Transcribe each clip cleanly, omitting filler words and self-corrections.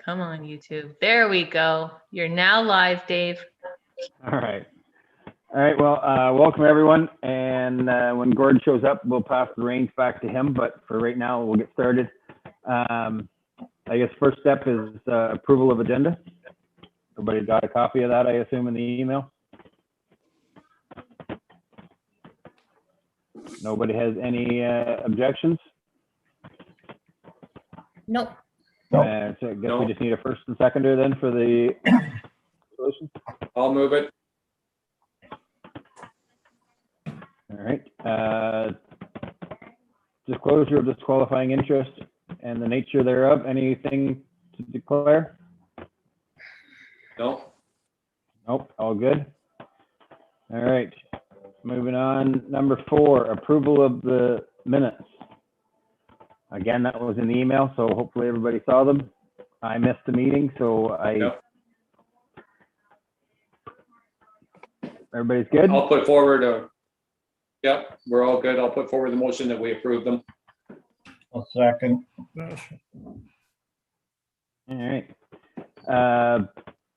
Come on, YouTube. There we go. You're now live, Dave. All right. All right. Well, welcome everyone. And when Gord shows up, we'll pass the reins back to him. But for right now, we'll get started. I guess first step is approval of agenda. Everybody got a copy of that, I assume, in the email? Nobody has any objections? Nope. So I guess we just need a first and seconder then for the resolution. I'll move it. All right. Disclosure of disqualifying interest and the nature thereof. Anything to declare? No. Nope. All good. All right. Moving on. Number 4, approval of the minutes. Again, that was in the email, so hopefully everybody saw them. I missed the meeting, so Yep. Everybody's good? I'll put forward a, yep, we're all good. I'll put forward the motion that we approve them. I'll second. All right.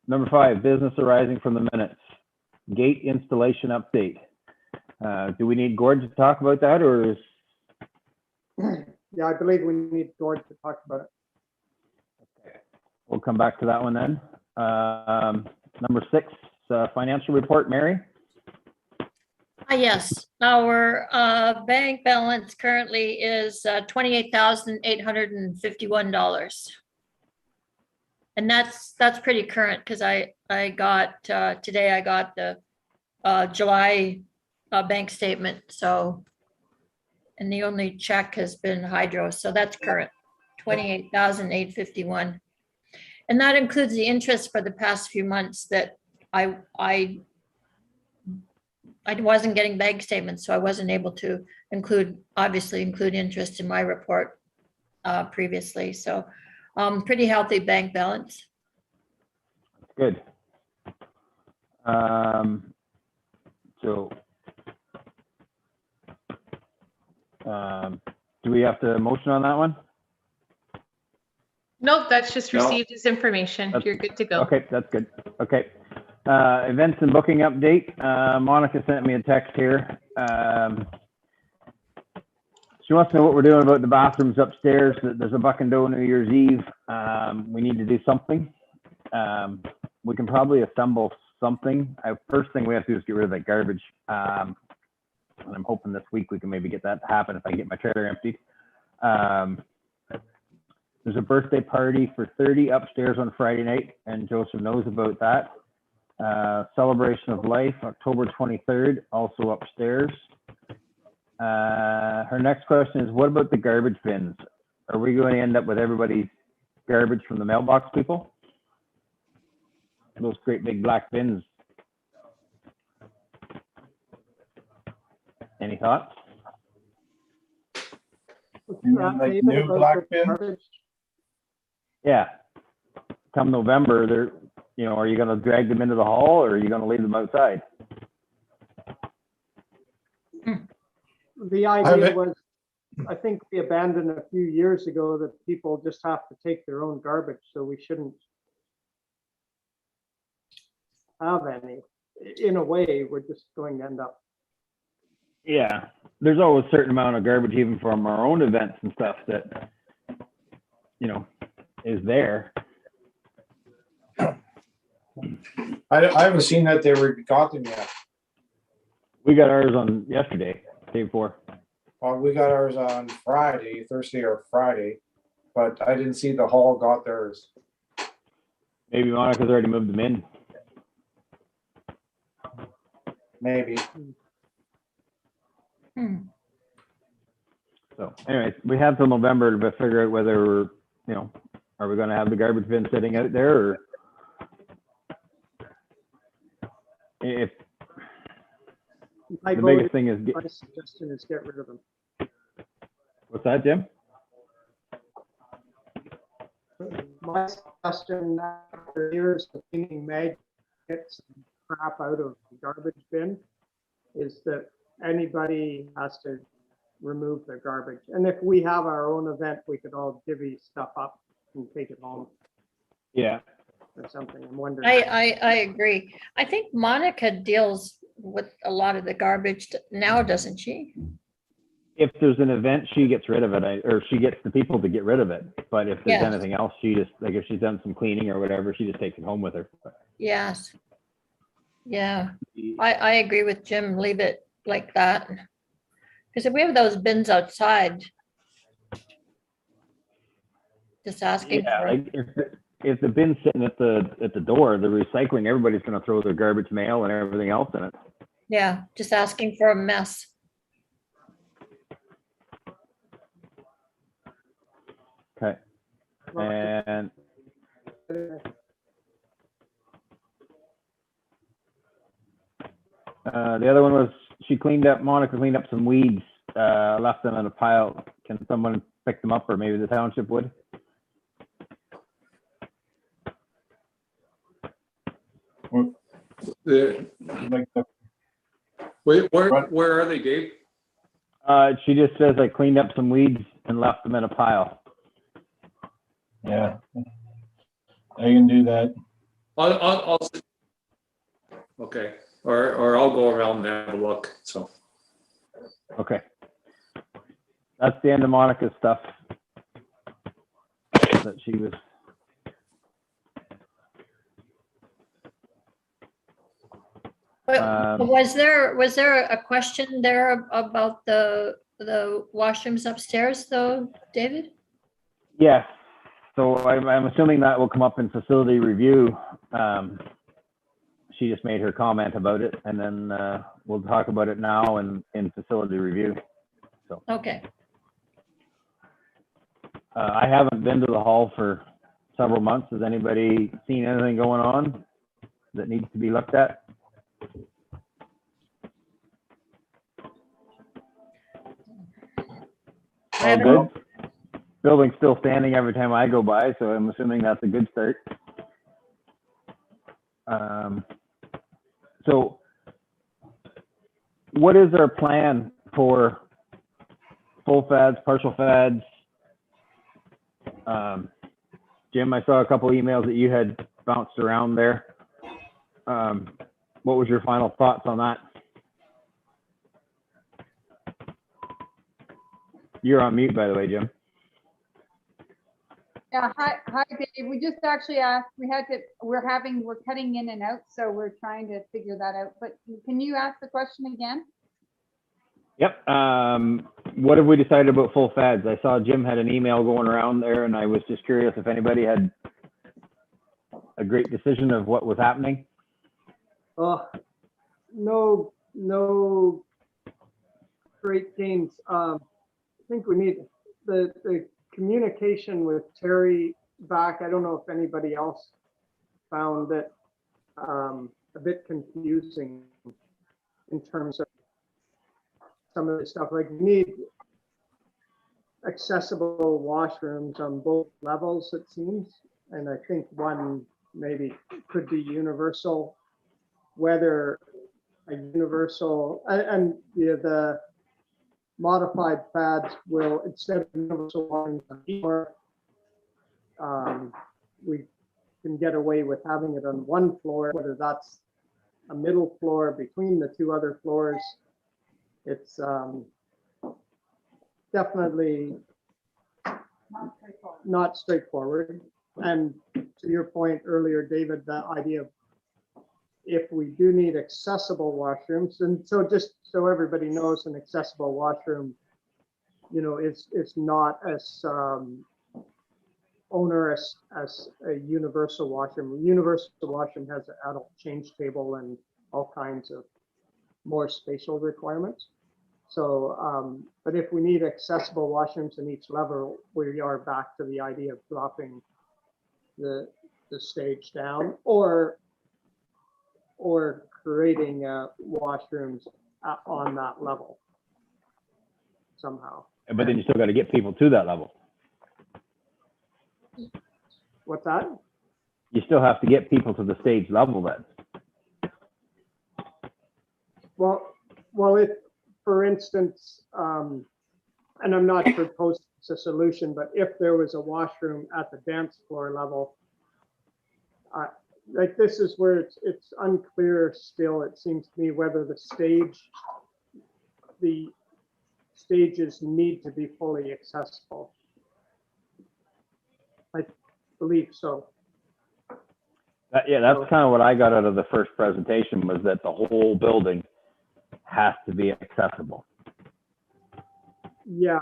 Number 5, business arising from the minutes. Gate installation update. Do we need Gord to talk about that, or is? Yeah, I believe we need Gord to talk about it. Okay. We'll come back to that one then. Number 6, financial report, Mary. Yes, our bank balance currently is $28,851. And that's pretty current because I got today I got the July bank statement. So, and the only check has been hydro, so that's current, 28,851. And that includes the interest for the past few months that I wasn't getting bank statements, so I wasn't able to obviously include interest in my report previously. So pretty healthy bank balance. Good. Do we have to motion on that one? Nope, that's just received as information. You're good to go. Okay, that's good. Okay. Events and booking update. Monica sent me a text here. She wants to know what we're doing about the bathrooms upstairs. There's a Buck and Doe New Year's Eve. We need to do something. We can probably assemble something. First thing we have to do is get rid of that garbage. And I'm hoping this week we can maybe get that to happen if I get my trailer emptied. There's a birthday party for 30 upstairs on Friday night, and Joseph knows about that. Celebration of Life, October 23rd, also upstairs. Her next question is, what about the garbage bins? Are we going to end up with everybody's garbage from the mailbox people? Those great big black bins. Any thoughts? You mean like new black bin? Yeah. Come November, they're, are you going to drag them into the hall, or are you going to leave them outside? The idea was, I think we abandoned a few years ago that people just have to take their own garbage, so we shouldn't have any. In a way, we're just going to end up. Yeah, there's always a certain amount of garbage, even from our own events and stuff, that is there. I haven't seen that they were got them yet. We got ours on yesterday, day before. Well, we got ours on Thursday or Friday, but I didn't see the hall got theirs. Maybe Monica's already moved them in. Maybe. So anyways, we have till November to figure out whether we're, are we going to have the garbage bin sitting out there, or if the biggest thing is my suggestion is get rid of them. What's that, Jim? My suggestion after years of cleaning magnets and crap out of the garbage bin is that anybody has to remove their garbage. And if we have our own event, we could all divvy stuff up and take it home. Yeah, or something. I'm wondering. I agree. I think Monica deals with a lot of the garbage now, doesn't she? if there's an event, she gets rid of it, or she gets the people to get rid of it. But if there's Yes. anything else, she just, like, if she's done some cleaning or whatever, she just takes it home with her. Yes. Yeah, I agree with Jim. Leave it like that. Because if we have those bins outside, just asking Yeah, for, like if the bin's sitting at the door, the recycling, everybody's gonna throw their garbage mail and everything else in it. yeah, just asking for a mess. Okay. And the other one was Monica cleaned up some weeds, left them in a pile. Can someone pick them up, or maybe the township would? The- Like the Where are they, Dave? She just says I cleaned up some weeds and left them in a pile. Yeah, I can do that. I'll, okay, or I'll go around and have a look, so. Okay. That's the end of Monica's stuff that she was. But was there a question there about the washrooms upstairs though, David? Yes. So I'm assuming that will come up in facility review. She just made her comment about it, and then we'll talk about it now in facility review. So Okay, I haven't been to the hall for several months. Has anybody seen anything going on that needs to be looked at? I All haven't- good. Building's still standing every time I go by, so I'm assuming that's a good start. So what is our plan for full fads, partial fads? Jim, I saw a couple emails that you had bounced around there. What was your final thoughts on that? You're on mute, by the way, Jim. Yeah, hi Dave. We just actually asked, we're cutting in and out, so we're trying to figure that out. But can you ask the question again? Yep. What have we decided about full fads? I saw Jim had an email going around there, and I was just curious if anybody had a great decision of what was happening. No great gains. I think we need the communication with Terry back. I don't know if anybody else found it a bit confusing in terms of some of the stuff. Like, we need accessible washrooms on both levels, it seems. And I think one maybe could be universal, whether a universal, and the modified fads will, instead of universal ones, we can get away with having it on one floor, whether that's a middle floor between the two other floors. It's definitely not straightforward. And to your point earlier, David, the idea of if we do need accessible washrooms, and so just so everybody knows, an accessible washroom, you know, is not as onerous as a universal washroom. A universal washroom has an adult change table and all kinds of more spatial requirements. So, but if we need accessible washrooms in each level, we are back to the idea of dropping the stage down, or creating washrooms on that level somehow. But then you still got to get people to that level. What's that? You still have to get people to the stage level then. Well, if, for instance, and I'm not proposing a solution, but if there was a washroom at the dance floor level, Like this is where it's unclear still, it seems to me, whether the stages need to be fully accessible. I believe so. Yeah, that's kind of what I got out of the first presentation, was that the whole building has to be accessible. Yeah.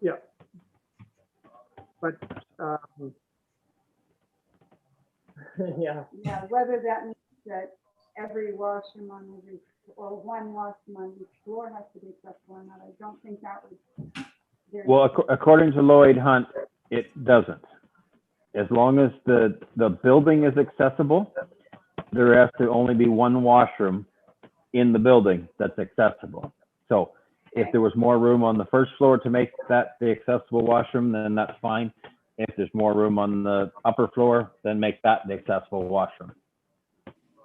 Yeah. But, yeah, Yeah, whether that means that every washroom on every, or one washroom on each floor has to be accessible or not, I don't think that was. Well, according to Lloyd Hunt, it doesn't. As long as the building is accessible, there has to only be one washroom in the building that's accessible. So if there was more room on the first floor to make that the accessible washroom, then that's fine. If there's more room on the upper floor, then make that the accessible washroom.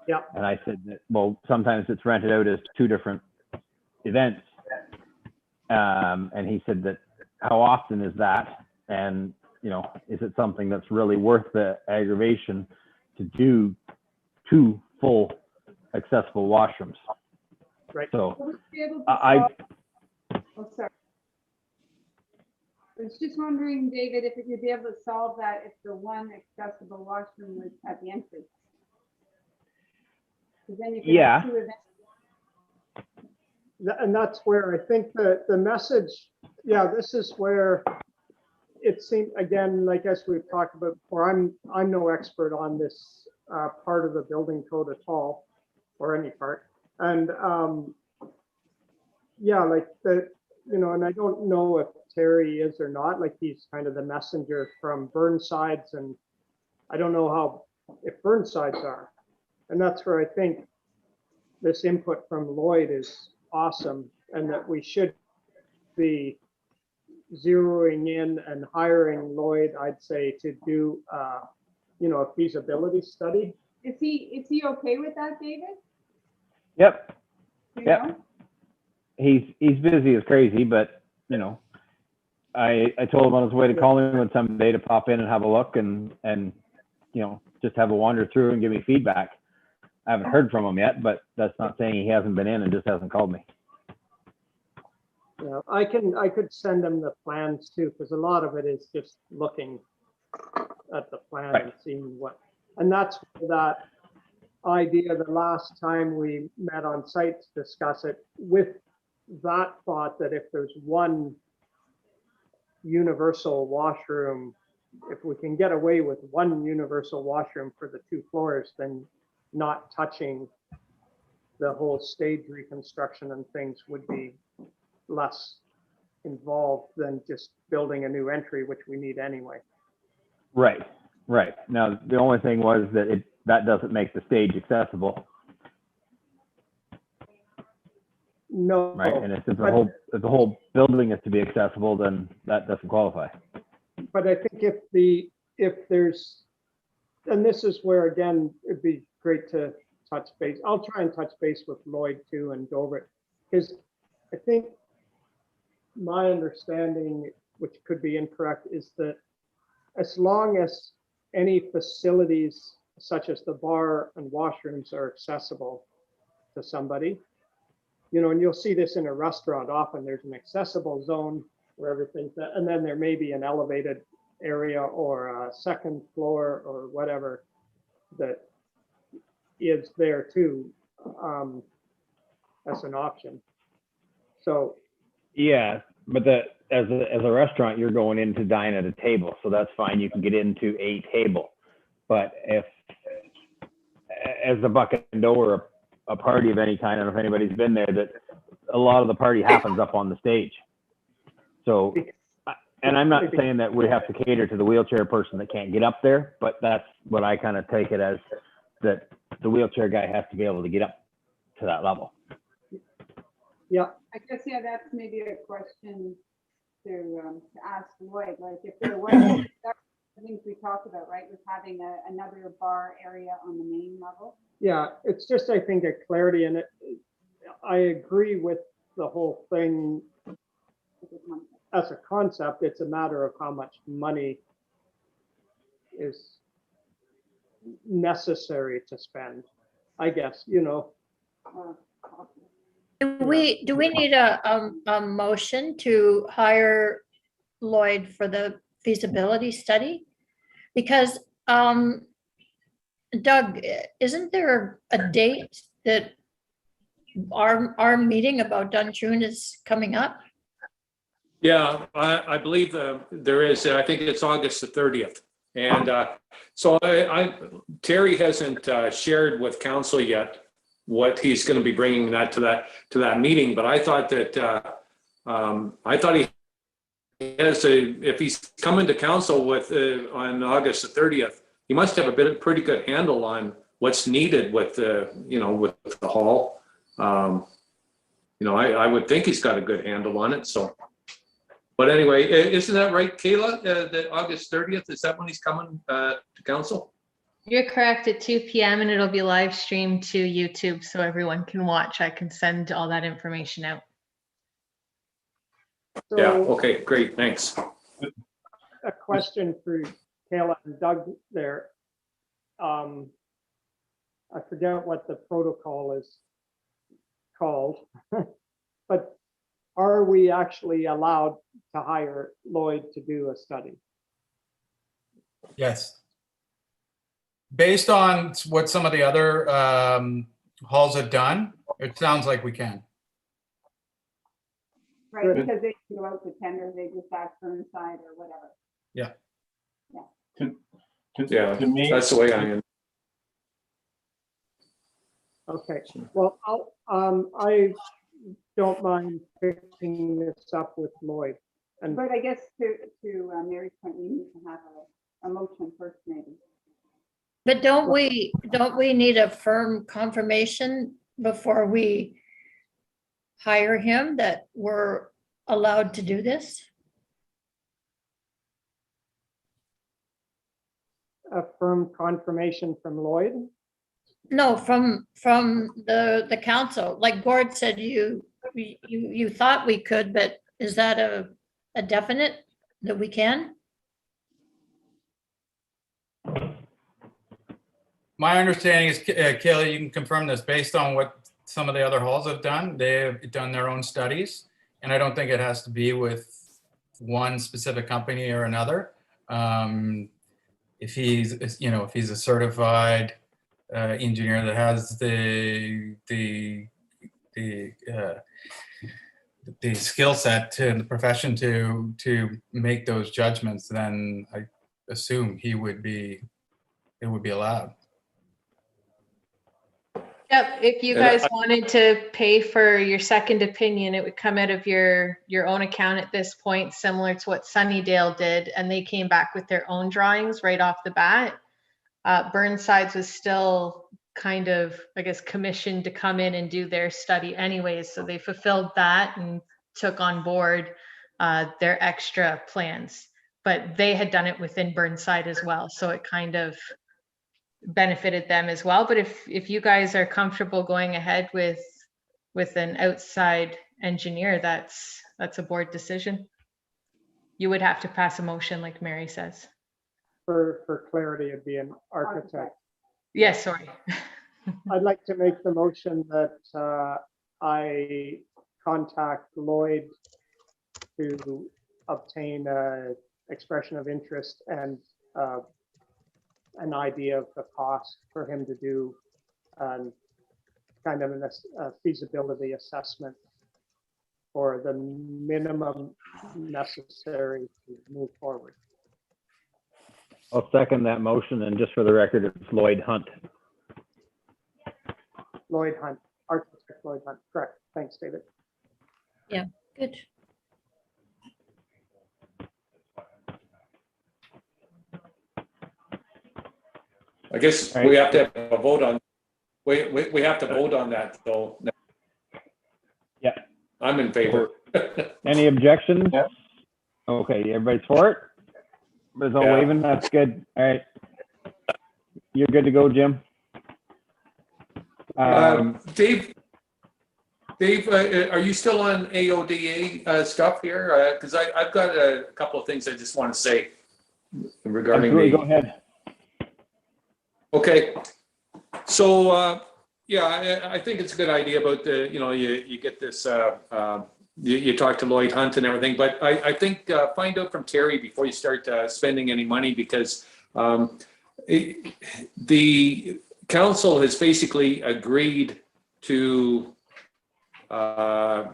yeah, And I said that, well, sometimes it's rented out as two different events. And he said that, how often is that? And, you know, is it something that's really worth the aggravation to do 2 full accessible washrooms? right. So Would you be able to I, Oh, sorry. I was just wondering, David, if you'd be able to solve that if the one accessible washroom was at the entrance. Because then you can Yeah. have 2 events. And that's where I think the message, yeah, this is where it seemed, again, like as we've talked about before, I'm no expert on this part of the building code at all, or any part. And yeah, like you know, and I don't know if Terry is or not, like he's kind of the messenger from Burnsides, and I don't know how, if Burnsides are. And that's where I think this input from Lloyd is awesome, and that we should be zeroing in and hiring Lloyd, I'd say, to do, you know, a feasibility study. Is he okay with that, David? yep, You Yep. know? he's busy as crazy, but you know, I told him on his way to Collingwood someday to pop in and have a look and you know, just have a wander through and give me feedback. I haven't heard from him yet, but that's not saying he hasn't been in and just hasn't called me. Yeah, I could send him the plans too, because a lot of it is just looking at the plan Right. and seeing what, and that's that idea the last time we met on site to discuss it, with that thought that if there's one universal washroom, if we can get away with one universal washroom for the 2 floors, then not touching the whole stage reconstruction and things would be less involved than just building a new entry, which we need anyway. Right. Now, the only thing was that that doesn't make the stage accessible, No. right? And if the but- whole building is to be accessible, then that doesn't qualify. But I think if there's, and this is where, again, it'd be great to touch base. I'll try and touch base with Lloyd too and go over it. Because I think my understanding, which could be incorrect, is that as long as any facilities such as the bar and washrooms are accessible to somebody, you know, and you'll see this in a restaurant often, there's an accessible zone where everything's, and then there may be an elevated area or a second floor or whatever that is there too, as an option. So, Yeah, but as a restaurant, you're going in to dine at a table, so that's fine. You can get into a table. But if, as a bucket and dough or a party of any kind, I don't know if anybody's been there, that a lot of the party happens up on the stage. So, and I'm not saying that we have to cater to the wheelchair person that can't get up there, but that's what I kind of take it as, that the wheelchair guy has to be able to get up to that level. yeah, I guess, yeah, that's maybe a question to ask Lloyd, like if there was, that's the things we talked about, right, with having another bar area on the main level. yeah, it's just, I think, a clarity in it. I agree with the whole thing as a concept. It's a matter of how much money is necessary to spend, I guess, you know. Do we need a motion to hire Lloyd for the feasibility study? Because, Doug, isn't there a date that our meeting about Duntroon is coming up? Yeah, I believe there is, I think it's August the 30th. And so Terry hasn't shared with council yet what he's going to be bringing that to that meeting. But I thought that he has if he's coming to council with on August the 30th, he must have a pretty good handle on what's needed with with the hall. I would think he's got a good handle on it. So, but anyway, isn't that right, Kayla? That August 30th, is that when he's coming to council? You're correct, at 2 p.m. and it'll be live streamed to YouTube so everyone can watch. I can send all that information out. Yeah, So okay, great, thanks. a question for Kayla and Doug there. I forget what the protocol is called, but are we actually allowed to hire Lloyd to do a study? Yes. Based on what some of the other halls have done, it sounds like we can. Right, Good. because they can go out to tender, they just ask for inside or whatever. Yeah, To me, that's the way I am. Okay, well, I don't mind picking this up with Lloyd. And But I guess to Mary's point, we need to have a motion first, maybe. But don't we need a firm confirmation before we hire him that we're allowed to do this? a firm confirmation from Lloyd? No, from the council. Like Gord said, you thought we could, but is that a definite that we can? My understanding is, Kayla, you can confirm this based on what some of the other halls have done. They've done their own studies, and I don't think it has to be with one specific company or another. If he's a certified engineer that has the skill set and the profession to make those judgments, then I assume it would be allowed. Yep, if you guys wanted to pay for your second opinion, it would come out of your own account at this point, similar to what Sunnydale did, and they came back with their own drawings right off the bat. Burnsides was still kind of, I guess, commissioned to come in and do their study anyways, so they fulfilled that and took on board their extra plans. But they had done it within Burnside as well, so it kind of benefited them as well. But if you guys are comfortable going ahead with an outside engineer, that's a board decision. You would have to pass a motion, like Mary says. For clarity, it'd be an architect. Yes, sorry. I'd like to make the motion that I contact Lloyd to obtain an expression of interest and an idea of the cost for him to do kind of a feasibility assessment for the minimum necessary to move forward. I'll second that motion, and just for the record, it's Lloyd Hunt. Lloyd Hunt, architect Lloyd Hunt, correct. Thanks, David. Yeah, good. I guess we have to have a vote on, we have to vote on that, though. Yeah. I'm in favor. Any objections? Yeah. Okay, everybody's for it? Everybody's all Yeah. waving, that's good. All right. You're good to go, Jim? Dave, are you still on AODA stuff here? Because I've got a couple of things I just want to say regarding Absolutely, the. go ahead. Okay. So, yeah, I think it's a good idea about the, you get this, you talk to Lloyd Hunt and everything, but I think find out from Terry before you start spending any money, because the council has basically agreed to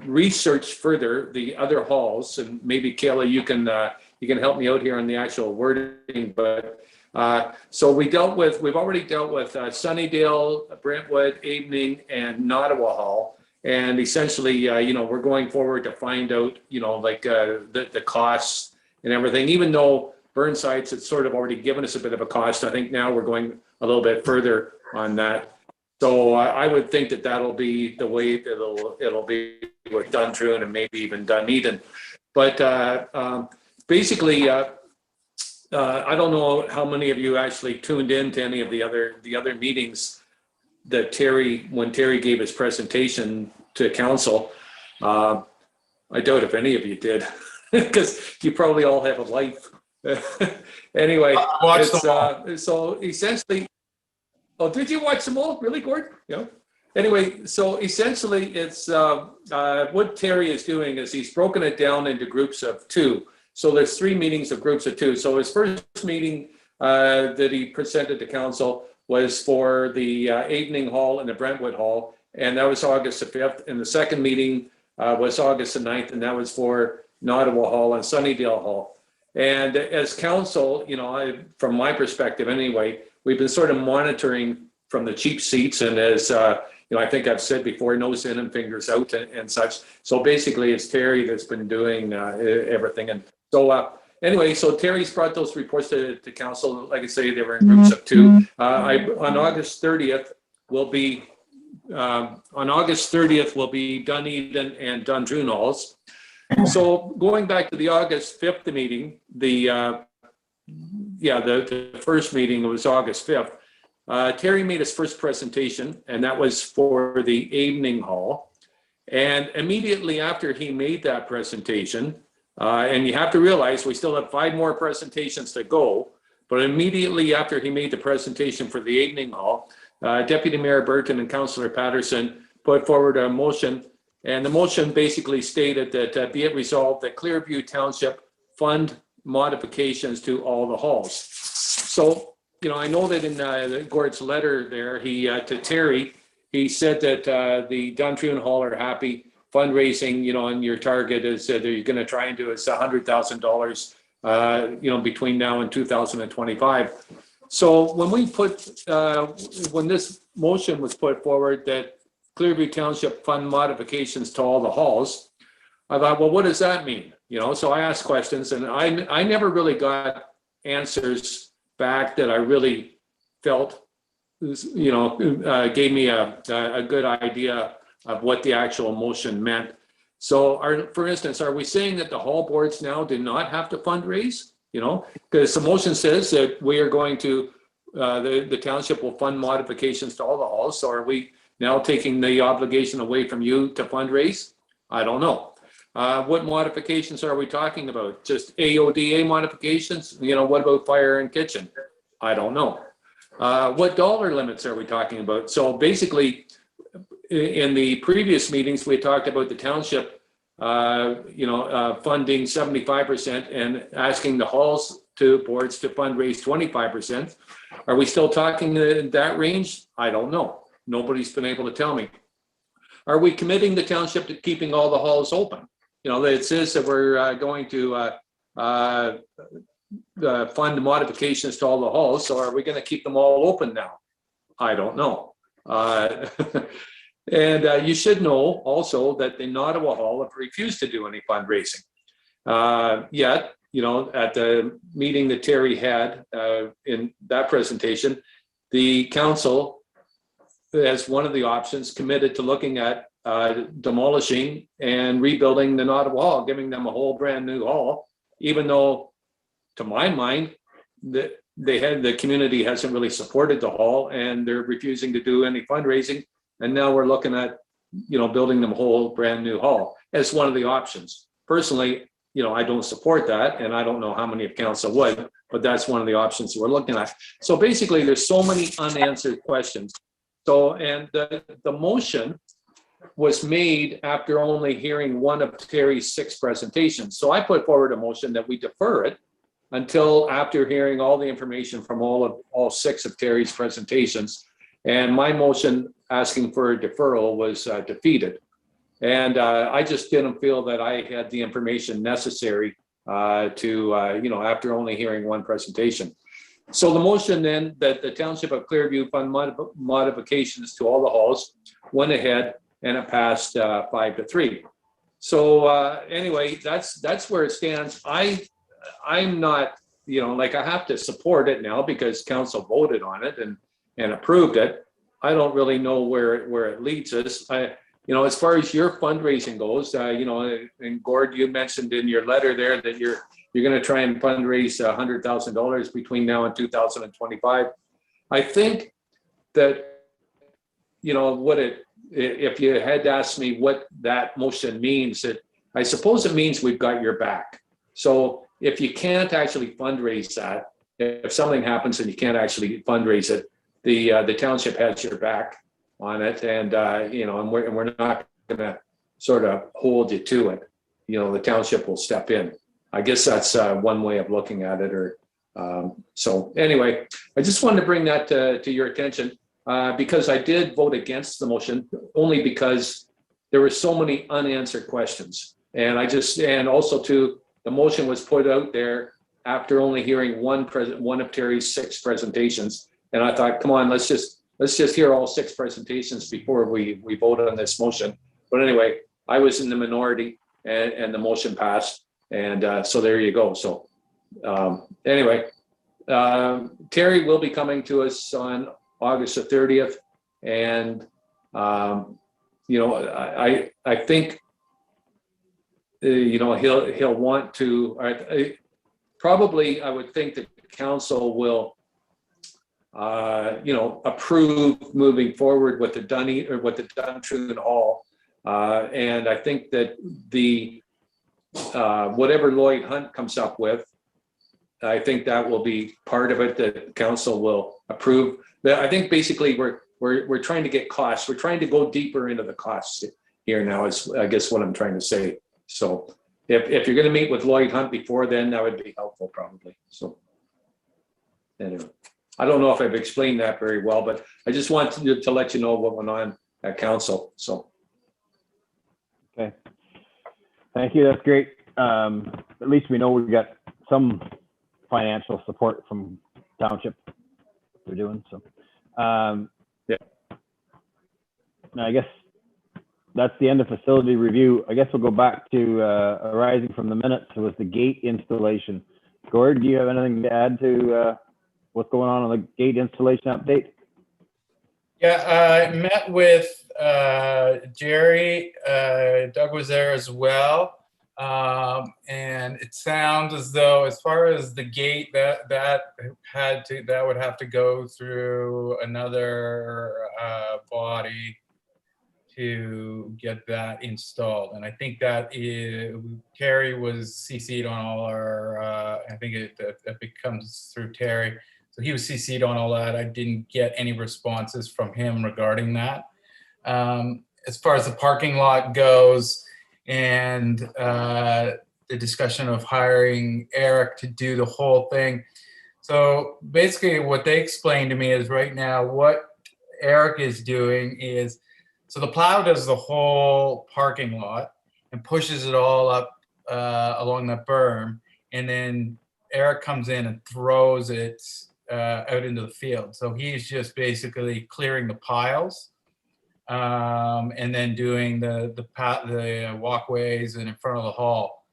research further the other halls, and maybe Kayla, you can help me out here on the actual wording, but so we've already dealt with Sunnydale, Brentwood, Evening, and Nottawa Hall. And essentially, we're going forward to find out, like the costs and everything, even though Burnside's had sort of already given us a bit of a cost. I think now we're going a little bit further on that. So I would think that that'll be the way it'll be with Duntroon and maybe even Dunedin. But basically, I don't know how many of you actually tuned in to any of the other meetings that when Terry gave his presentation to council. I doubt if any of you did, because you probably all have a life. Anyway, so essentially, oh, did you watch them all? Really, Gord? Yeah. Anyway, so essentially, it's what Terry is doing is he's broken it down into groups of 2. So there's 3 meetings of groups of 2. So his first meeting that he presented to council was for the Evening Hall and the Brentwood Hall, and that was August the 5th. And the second meeting was August the 9th, and that was for Nottawa Hall and Sunnydale Hall. And as council, from my perspective anyway, we've been sort of monitoring from the cheap seats, and as I think I've said before, nose in and fingers out and such. So basically, it's Terry that's been doing everything. And so anyway, so Terry's brought those reports to council. Like I say, they were in groups of 2. On August 30th will be Dunedin and Duntroon halls. So going back to the August 5th meeting, the first meeting was August 5th. Terry made his first presentation, and that was for the Evening Hall. And immediately after he made that presentation, and you have to realize we still have 5 more presentations to go, but immediately after he made the presentation for the Evening Hall, Deputy Mayor Burton and Councillor Patterson put forward a motion, and the motion basically stated that be it resolved that Clearview Township fund modifications to all the halls. So, I know that in Gord's letter there, to Terry, he said that the Duntroon Hall are happy fundraising, and your target is that you're going to try and do is $100,000, between now and 2025. So when this motion was put forward that Clearview Township fund modifications to all the halls, I thought, well, what does that mean? So I asked questions, and I never really got answers back that I really felt, gave me a good idea of what the actual motion meant. So for instance, are we saying that the hall boards now do not have to fundraise? Because the motion says that we are going to, the township will fund modifications to all the halls. So are we now taking the obligation away from you to fundraise? I don't know. What modifications are we talking about? Just AODA modifications? What about fire and kitchen? I don't know. What dollar limits are we talking about? So basically, in the previous meetings, we talked about the township, funding 75% and asking the halls boards to fundraise 25%. Are we still talking that range? I don't know. Nobody's been able to tell me. Are we committing the township to keeping all the halls open? It says that we're going to fund modifications to all the halls. So are we going to keep them all open now? I don't know. And you should know also that the Nottawa Hall have refused to do any fundraising. Yet, at the meeting that Terry had in that presentation, the council, as one of the options, committed to looking at demolishing and rebuilding the Nottawa Hall, giving them a whole brand new hall, even though, to my mind, the community hasn't really supported the hall and they're refusing to do any fundraising. And now we're looking at, building them a whole brand new hall as one of the options. Personally, I don't support that, and I don't know how many of council would, but that's one of the options we're looking at. So basically, there's so many unanswered questions. So, and the motion was made after only hearing one of Terry's 6 presentations. So I put forward a motion that we defer it until after hearing all the information from all 6 of Terry's presentations. And my motion asking for a deferral was defeated. And I just didn't feel that I had the information necessary after only hearing one presentation. So the motion then that the Township of Clearview fund modifications to all the halls went ahead, and it passed 5-3. So anyway, that's where it stands. I'm not, I have to support it now because council voted on it and approved it. I don't really know where it leads us. As far as your fundraising goes, and Gord, you mentioned in your letter there that you're going to try and fundraise $100,000 between now and 2025. I think that, if you had asked me what that motion means, I suppose it means we've got your back. So if you can't actually fundraise that, if something happens and you can't actually fundraise it, the township has your back on it, and and we're not going to sort of hold you to it. The township will step in. I guess that's one way of looking at it. So anyway, I just wanted to bring that to your attention because I did vote against the motion only because there were so many unanswered questions, and also too, the motion was put out there after only hearing one of Terry's 6 presentations, and I thought, come on, let's just hear all 6 presentations before we vote on this motion. But anyway, I was in the minority and the motion passed. And so there you go. So anyway, Terry will be coming to us on August the 30th. And, I think, he'll want to, probably I would think that council will approve moving forward with the Duntroon Hall. And I think that whatever Lloyd Hunt comes up with, I think that will be part of it that council will approve. I think basically we're trying to get costs. We're trying to go deeper into the costs here now is I guess what I'm trying to say. So if you're going to meet with Lloyd Hunt before then, that would be helpful probably. So anyway. I don't know if I've explained that very well, but I just wanted to let you know what went on at council. So. Okay. Thank you. That's great. At least we know we've got some financial support from township we're doing. So, yeah. I guess that's the end of facility review. I guess we'll go back to arising from the minutes. It was the gate installation. Gord, do you have anything to add to what's going on the gate installation update? Yeah, I met with Jerry. Doug was there as well. And it sounds as though, as far as the gate, that would have to go through another body to get that installed. And I think that Terry was CC'd on all our. I think it comes through Terry. So he was CC'd on all that. I didn't get any responses from him regarding that. As far as the parking lot goes and the discussion of hiring Eric to do the whole thing. So basically what they explained to me is right now what Eric is doing is, so the plow does the whole parking lot and pushes it all up along the berm. And then Eric comes in and throws it out into the field. So he's just basically clearing the piles and then doing the walkways and in front of the hall.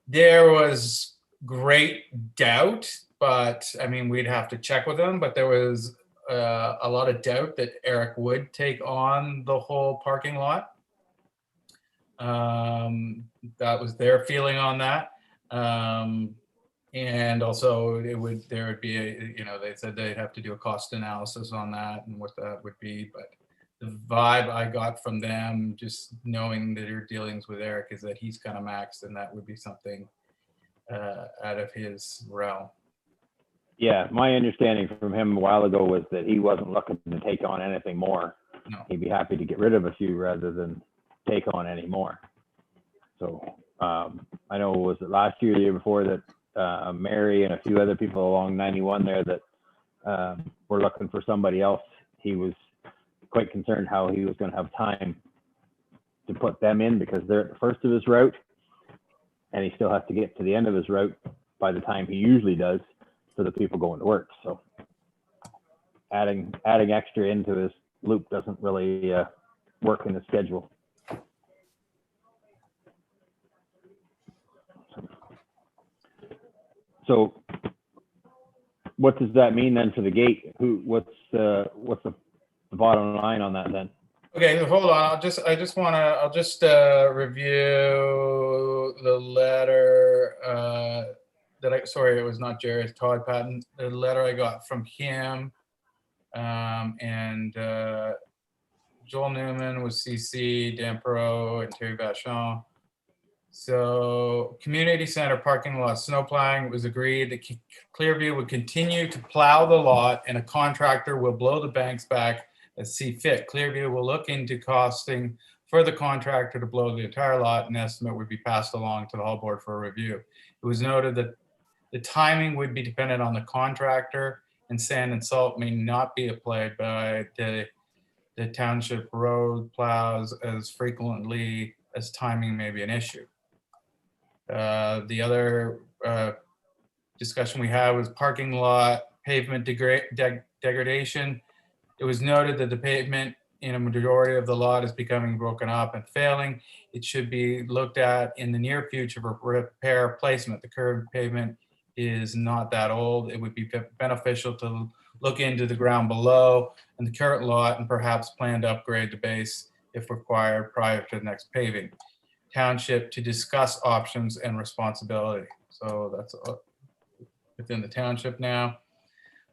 There was great doubt, but I mean, we'd have to check with him, but there was a lot of doubt that Eric would take on the whole parking lot. That was their feeling on that. And also there would be they said they'd have to do a cost analysis on that and what that would be. But the vibe I got from them, just knowing that their dealings with Eric, is that he's kind of maxed and that would be something out of his realm. Yeah, my understanding from him a while ago was that he wasn't looking to take on anything more. No. He'd be happy to get rid of a few rather than take on any more. So I know, was it last year, the year before, that Mary and a few other people along 91 there that were looking for somebody else. He was quite concerned how he was going to have time to put them in because they're at the first of his route, and he still has to get to the end of his route by the time he usually does for the people going to work. So adding extra into his loop doesn't really work in the schedule. So what does that mean then for the gate? What's the bottom line on that then? Okay, hold on. I'll just review the letter sorry, it was not Jerry, it's Todd Patton. The letter I got from him, and Joel Newman was CC, Dan Perot, and Terry Vachon. So community center parking lot snowplowing, it was agreed that Clearview would continue to plow the lot and a contractor will blow the banks back as see fit. Clearview will look into costing for the contractor to blow the entire lot. An estimate would be passed along to the Hall Board for a review. It was noted that the timing would be dependent on the contractor and sand and salt may not be applied by the township road plows as frequently as timing may be an issue. The other discussion we had was parking lot pavement degradation. It was noted that the pavement in a majority of the lot is becoming broken up and failing. It should be looked at in the near future for repair placement. The current pavement is not that old. It would be beneficial to look into the ground below and the current lot and perhaps plan to upgrade the base if required prior to the next paving. Township to discuss options and responsibility. So that's within the township now.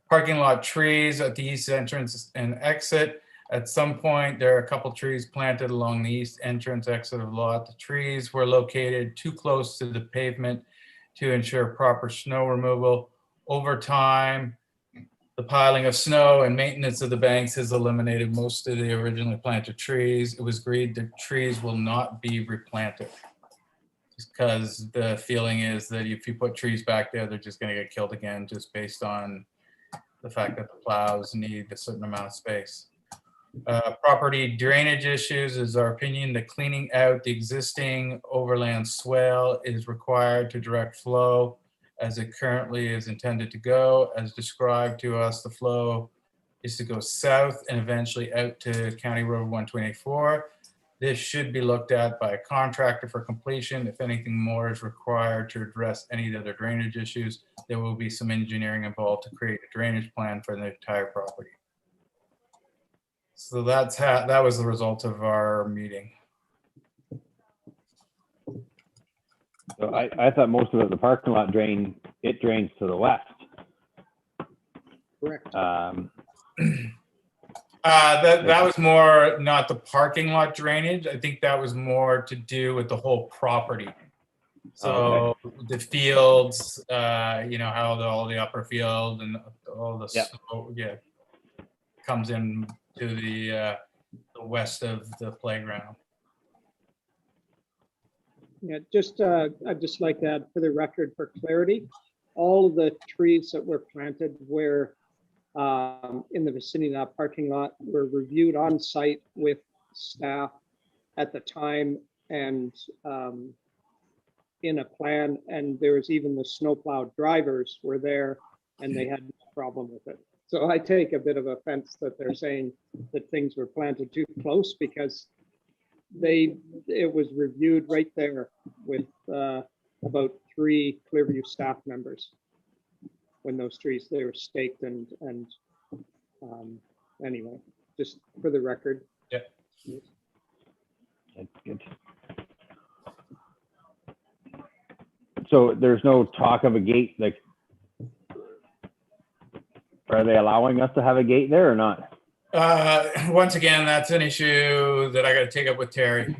Parking lot trees at the east entrance and exit. At some point, there are a couple trees planted along the east entrance exit of the lot. The trees were located too close to the pavement to ensure proper snow removal. Over time, the piling of snow and maintenance of the banks has eliminated most of the originally planted trees. It was agreed that trees will not be replanted just because the feeling is that if you put trees back there, they're just going to get killed again just based on the fact that the plows need a certain amount of space. Property drainage issues is our opinion that cleaning out the existing overland swale is required to direct flow as it currently is intended to go. As described to us, the flow is to go south and eventually out to County Road 124. This should be looked at by a contractor for completion. If anything more is required to address any other drainage issues, there will be some engineering involved to create a drainage plan for the entire property. So that was the result of our meeting. So I thought most of it, the parking lot drains to the west. Correct. That was more not the parking lot drainage. I think that was more to do with the whole property. So the fields, how all the upper field and all the snow, comes in to the west of the playground. Yeah, I'd just like to add for the record for clarity, all of the trees that were planted were in the vicinity of that parking lot were reviewed on site with staff at the time and in a plan, and there was even the snowplow drivers were there and they had no problem with it. So I take a bit of offense that they're saying that things were planted too close because it was reviewed right there with about 3 Clearview staff members when those trees, they were staked and anyway, just for the record. Yeah. That's good. So there's no talk of a gate, like, are they allowing us to have a gate there or not? Once again, that's an issue that I got to take up with Terry.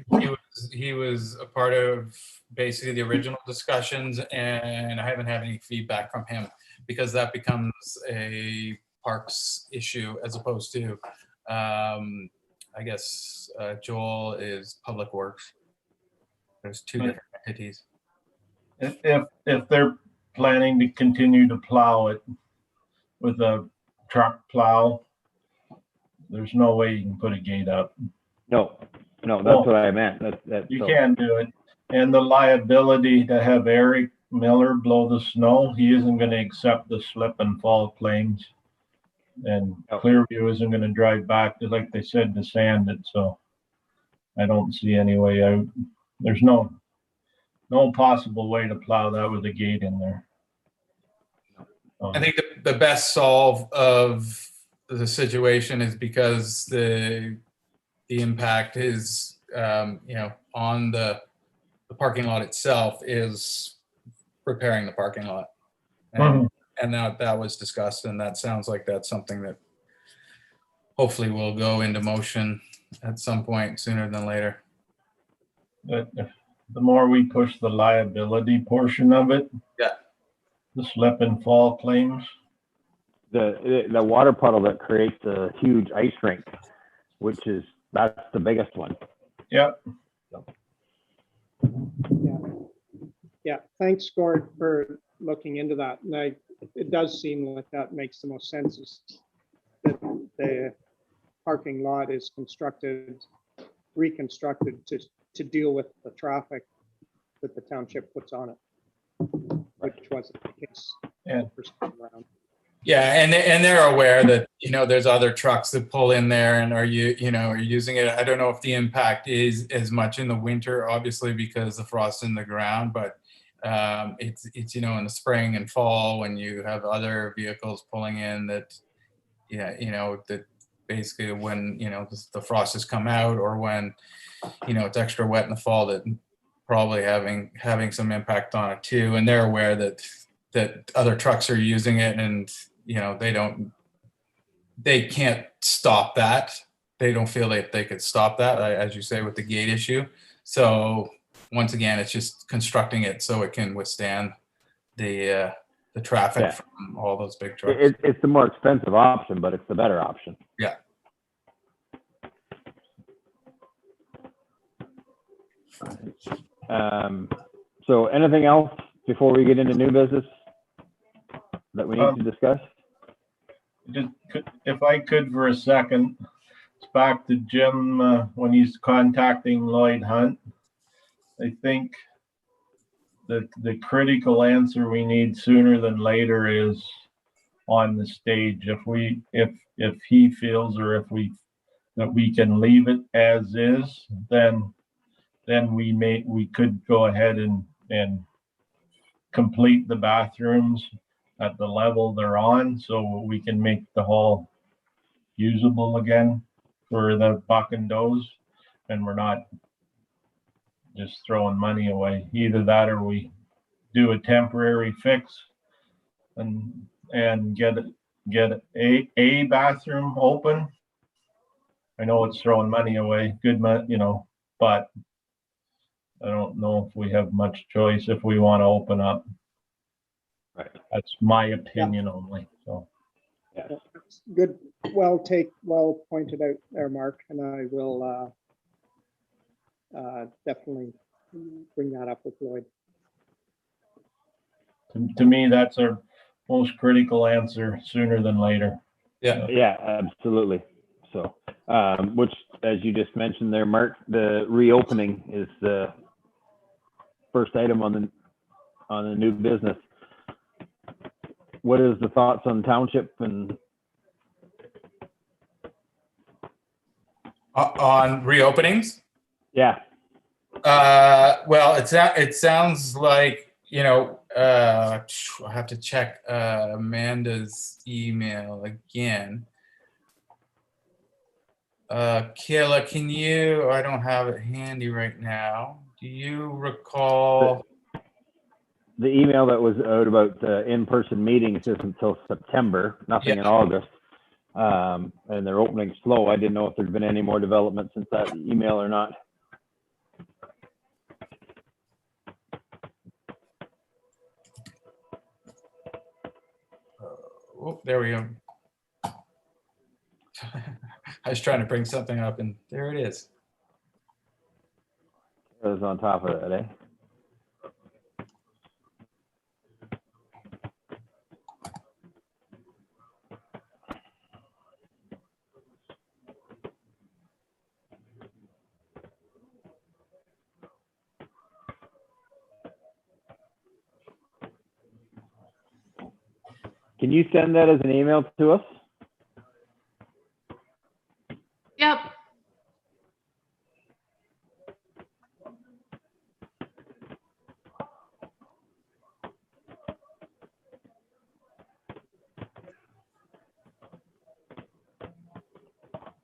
He was a part of basically the original discussions, and I haven't had any feedback from him. because that becomes a parks issue as opposed to, I guess, Joel is Public Works. There's two different entities. If they're planning to continue to plow it with a truck plow, there's no way you can put a gate up. No, that's what I meant. You can't do it. And the liability to have Eric Miller blow the snow, he isn't going to accept the slip and fall claims. And Clearview isn't going to drive back, like they said, to sand it. So I don't see any way out. There's no possible way to plow that with a gate in there. I think the best solve of the situation is because the impact is, on the parking lot itself is repairing the parking lot. And that was discussed, and that sounds like that's something that hopefully will go into motion at some point sooner than later. But the more we push the liability portion of it, the slip and fall claims. The water puddle that creates a huge ice rink, that's the biggest one. Yep. Yeah, thanks, Gord, for looking into that. And it does seem like that makes the most sense, is that the parking lot is reconstructed to deal with the traffic that the township puts on it, which wasn't the case. First time around. Yeah, and they're aware that, there's other trucks that pull in there and are using it. I don't know if the impact is as much in the winter, obviously, because the frost in the ground, but it's in the spring and fall when you have other vehicles pulling in that, that basically when, the frost has come out, or when, it's extra wet in the fall, that probably having some impact on it too. And they're aware that other trucks are using it, and they can't stop that. They don't feel like they could stop that, as you say, with the gate issue. So once again, it's just constructing it so it can withstand the traffic from all those big trucks. It's the more expensive option, but it's the better option. Yeah. So anything else before we get into new business that we need to discuss? Just if I could for a second, it's back to Jim when he's contacting Lloyd Hunt. I think that the critical answer we need sooner than later is on the stage. If he feels, or that we can leave it as is, then we could go ahead and complete the bathrooms at the level they're on, so we can make the hall usable again for the buck and does, and we're not just throwing money away. Either that, or we do a temporary fix and get a bathroom open. I know it's throwing money away, but I don't know if we have much choice if we want to open up. Right. That's my opinion only. So. Yeah. Good. Well pointed out there, Mark, and I will definitely bring that up with Lloyd. To me, that's our most critical answer sooner than later. Yeah, absolutely. So, which, as you just mentioned there, Mark, the reopening is the first item on the new business. What is the thoughts on township and on reopenings? Yeah. Well, it sounds like, I have to check Amanda's email again. Kayla, I don't have it handy right now. Do you recall? The email that was out about the in-person meetings is until September, nothing in August. And they're opening slow. I didn't know if there'd been any more development since that email or not. Oh, there we go. I was trying to bring something up and there it is. It was on top of it, eh? Can you send that as an email to us? Yep.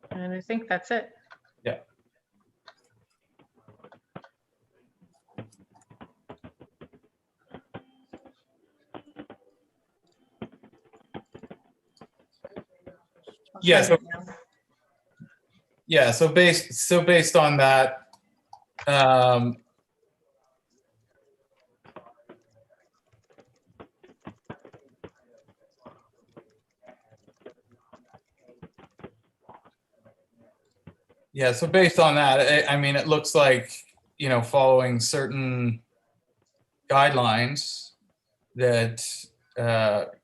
And I think that's it. Yeah. I'll Yeah, send it now. Yeah, so based on that, yeah, so based on that, I mean, it looks like, you know, following certain guidelines that,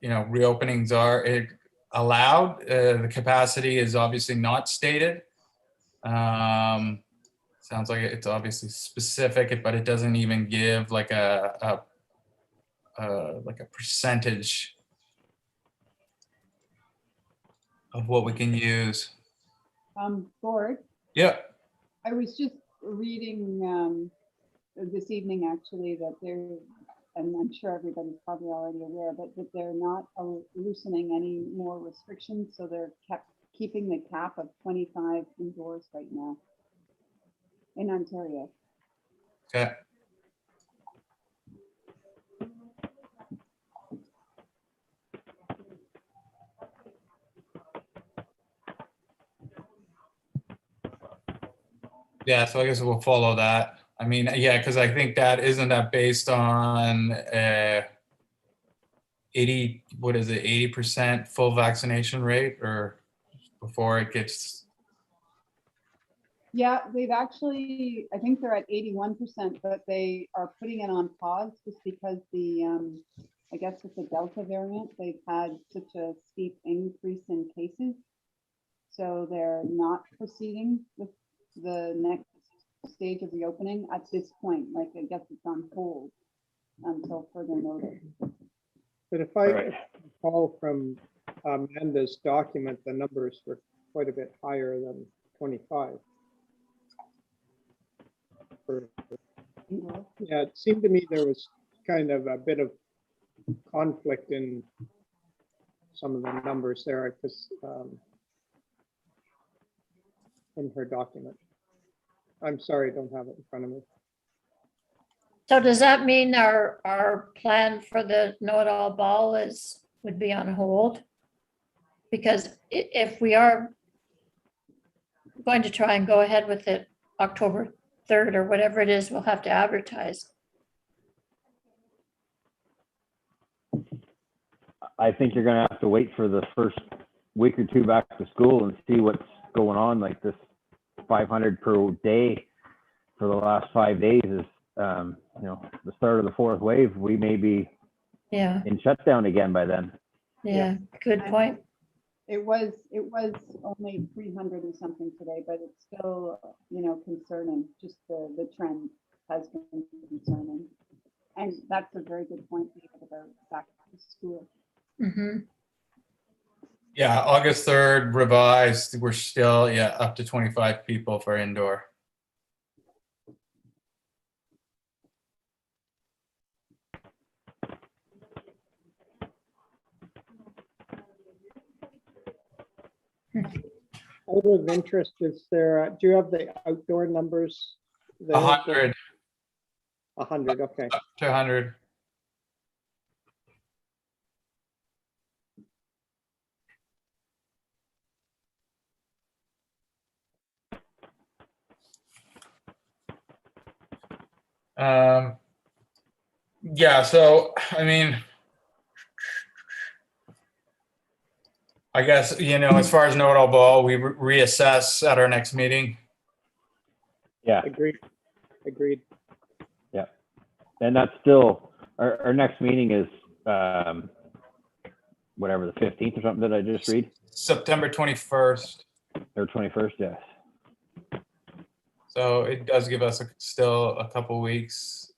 you know, reopenings are allowed. The capacity is obviously not stated. Sounds like it's obviously specific, but it doesn't even give like a percentage of what we can use. Gord, Yeah. I was just reading this evening actually that they're, and I'm sure everybody's probably already aware, but that they're not loosening any more restrictions. So they're keeping the cap of 25 indoors right now in Ontario. Okay. Yeah, so I guess we'll follow that. I mean, yeah, because I think that isn't that based on 80, what is it, 80% full vaccination rate, or before it gets. Yeah, they've actually, I think they're at 81%, but they are putting it on pause just because the, I guess with the Delta variant, they've had such a steep increase in cases. So they're not proceeding with the next stage of reopening at this point. Like, I guess it's on hold until further notice. But if I recall from Amanda's document, the numbers were quite a bit higher than 25. Yeah, it seemed to me there was kind of a bit of conflict in some of the numbers there, because in her document. I'm sorry, I don't have it in front of me. So does that mean our plan for the know-it-all ball would be on hold? Because if we are going to try and go ahead with it October 3rd or whatever it is, we'll have to advertise. I think you're gonna have to wait for the first week or two back to school and see what's going on. Like this 500 per day for the last 5 days is, you know, the start of the fourth wave. We may be Yeah, in shutdown again by then. yeah, good point. It was only 300 or something today, but it's still, you know, concerning. Just the trend has been concerning. And that's a very good point, David, about back to school. Mhm. Yeah, August 3rd revised, we're still, yeah, up to 25 people for indoor. Out of interest, is there, do you have the outdoor numbers? there? 100 100, okay. to 100. Yeah, so I mean, I guess, as far as know-it-all ball, we reassess at our next meeting. Yeah, Agreed. and that's still, our next meeting is, whatever, the 15th or something, did I just read? September 21st. Or 21st, yes. So it does give us still a couple weeks.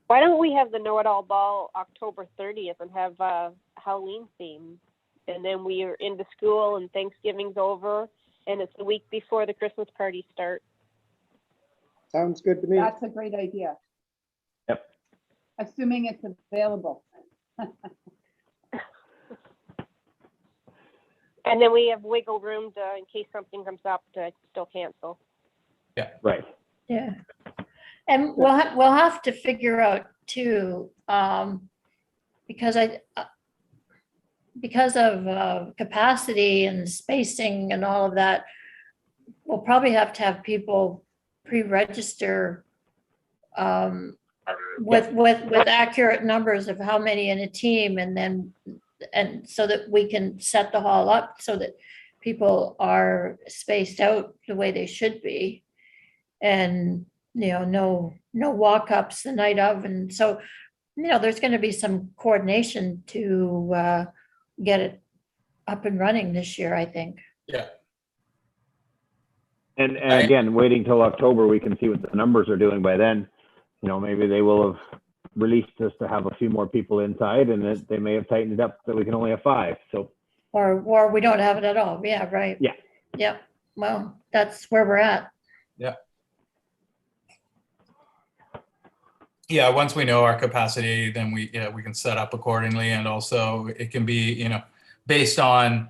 Why don't we have the know-it-all ball October 30th and have a Halloween theme? And then we are into school and Thanksgiving's over and it's the week before the Christmas parties start. Sounds good to me. That's a great idea. Yep. Assuming it's available. And then we have wiggle room to, in case something comes up, to still cancel. Right. Yeah. And we'll have to figure out too, because because of capacity and spacing and all of that, we'll probably have to have people pre-register with accurate numbers of how many in a team, and so that we can set the hall up so that people are spaced out the way they should be. And, no walk-ups the night of. And so, there's going to be some coordination to get it up and running this year, I think. Yeah. And again, waiting till October, we can see what the numbers are doing by then. Maybe they will have released us to have a few more people inside, and that they may have tightened it up that we can only have 5. So, Or we don't have it at all. Yeah, right. Yeah. Yep. Well, that's where we're at. Yeah, once we know our capacity, then we can set up accordingly. And also it can be, based on,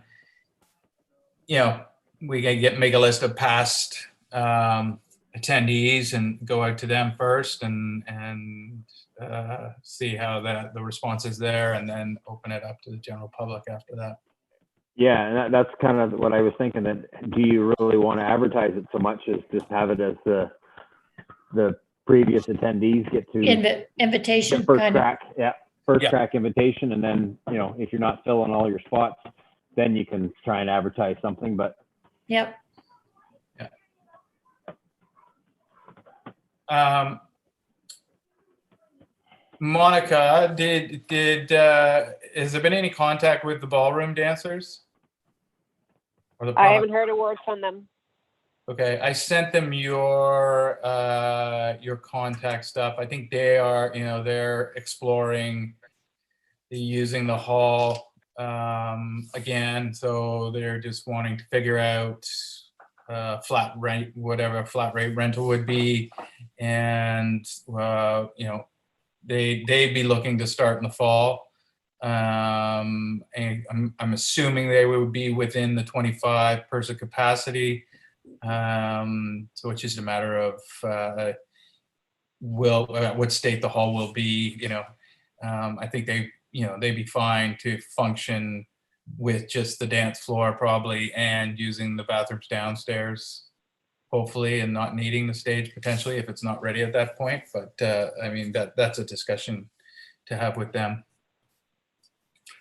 we can make a list of past attendees and go out to them first and see how the response is there, and then open it up to the general public after that. yeah, and that's kind of what I was thinking, that do you really want to advertise it so much as just have it as the previous attendees get to Invitation the first kind of. track, track invitation, and then if you're not filling all your spots, then you can try and advertise something. But Yep. Monica, has there been any contact with the ballroom dancers? Or the I haven't heard a word from them. Okay, I sent them your contact stuff. I think they are, they're exploring using the hall again. So they're just wanting to figure out flat rate, whatever flat rate rental would be, and they'd be looking to start in the fall. And I'm assuming they would be within the 25 person capacity. So it's just a matter of what state the hall will be. I think they'd be fine to function with just the dance floor probably, and using the bathrooms downstairs, hopefully, and not needing the stage potentially if it's not ready at that point. But I mean, that's a discussion to have with them.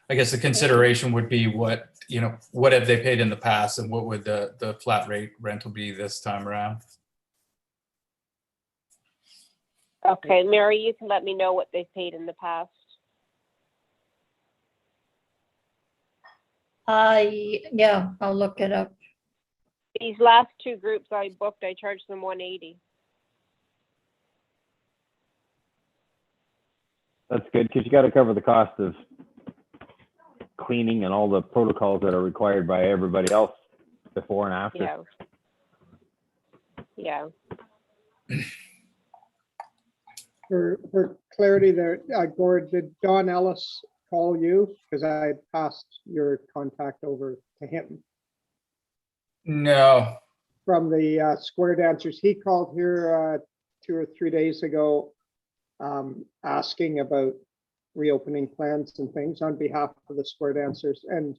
I guess the consideration would be what have they paid in the past, and what would the flat rate rental be this time around? Okay, Mary, you can let me know what they've paid in the past. Yeah, I'll look it up. These last 2 groups I booked, I charged them $180. that's good, because you got to cover the cost of cleaning and all the protocols that are required by everybody else before and after. Yeah. For clarity there, Gord, did Don Ellis call you? Because I passed your contact over to him. No. From the Square Dancers. He called here 2 or 3 days ago, asking about reopening plans and things on behalf of the Square Dancers, and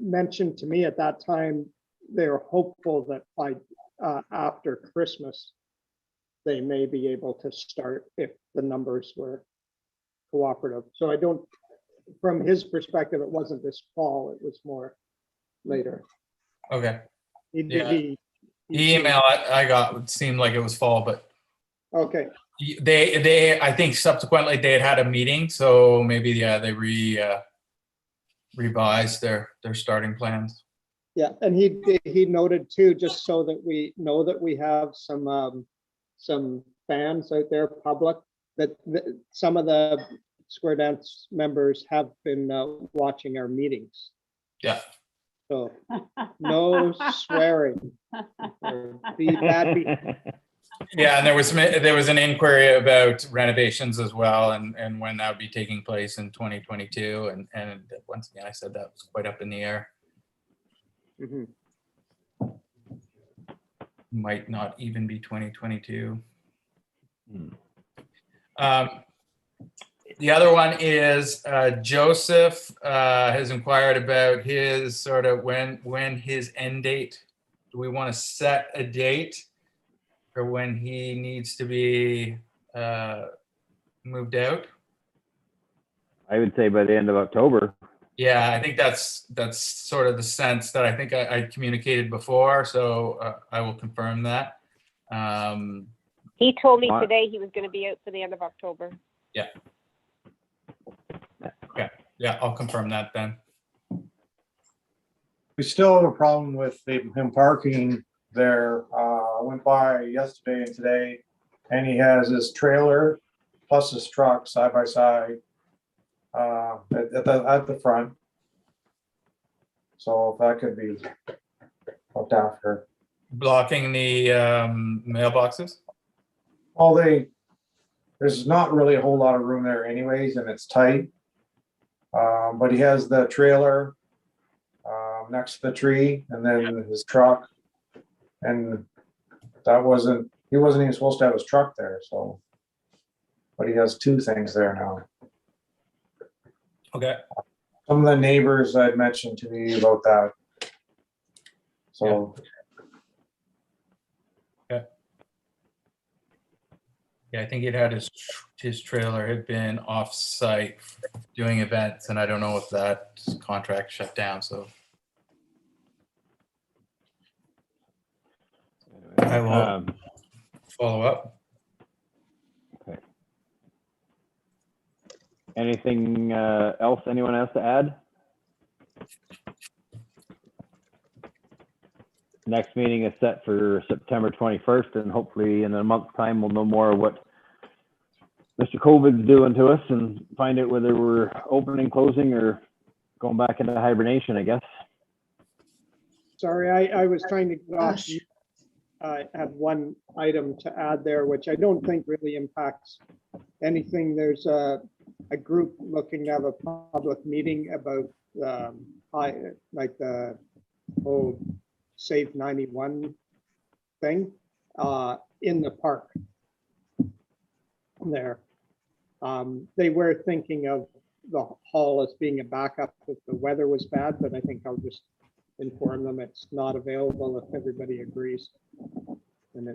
mentioned to me at that time they're hopeful that by after Christmas they may be able to start if the numbers were cooperative. So I don't from his perspective, it wasn't this fall, it was more later. Okay. He- Yeah. he- The email I got would seem like it was fall, but Okay, I think subsequently they had a meeting, so maybe, yeah, they revised their starting plans. yeah, and he noted too, just so that we know that we have some fans out there, public, that some of the Square Dance members have been watching our meetings. Yeah. So no swearing. Or Yeah, and there was an inquiry about renovations as well, and when that would be taking place in 2022, and once again, I said that was quite up in the air. Mhm. Might not even be 2022. The other one is Joseph has inquired about his sort of when his end date. Do we want to set a date for when he needs to be moved out? I would say by the end of October. Yeah, I think that's sort of the sense that I think I communicated before, so I will confirm that. He told me What? today he was going to be out for the end of October. Yeah. Okay. Yeah, I'll confirm that then. We still have a problem with him parking there. I went by yesterday and today, and he has his trailer plus his truck side by side at the front. So that could be looked after. Blocking the mailboxes? Well, there's not really a whole lot of room there anyways, and it's tight. But he has the trailer next to the tree, and then his truck, and he wasn't even supposed to have his truck there, so. But he has two things there now. Okay. Some of the neighbors had mentioned to me about that. So. Yeah, I think it had his trailer had been off-site doing events, and I don't know if that contract shut down, so. I will follow up. Okay. Anything else anyone has to add? Next meeting is set for September 21st, and hopefully in a month's time, we'll know more of what Mr. COVID's doing to us and find out whether we're opening, closing, or going back into hibernation, I guess. Sorry, I was trying to get off. Gosh. I had one item to add there, which I don't think really impacts anything. There's a group looking to have a public meeting about like the whole Save 91 thing in the park there. They were thinking of the hall as being a backup if the weather was bad, but I think I'll just inform them it's not available if everybody agrees. And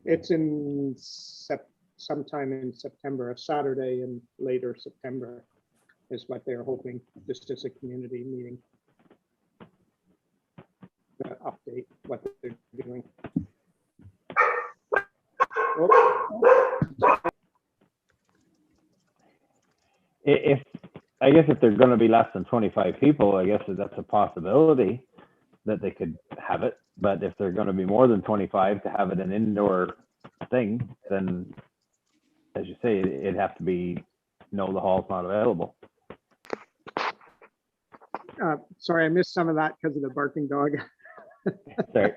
it's in sometime in September, a Saturday in later September is what they're hoping, just as a community meeting. Update what they're doing. I guess if they're going to be less than 25 people, I guess that's a possibility that they could have it. But if they're going to be more than 25 to have it an indoor thing, then as you say, it'd have to be, no, the hall's not available. Sorry, I missed some of that because of the barking dog. Sorry.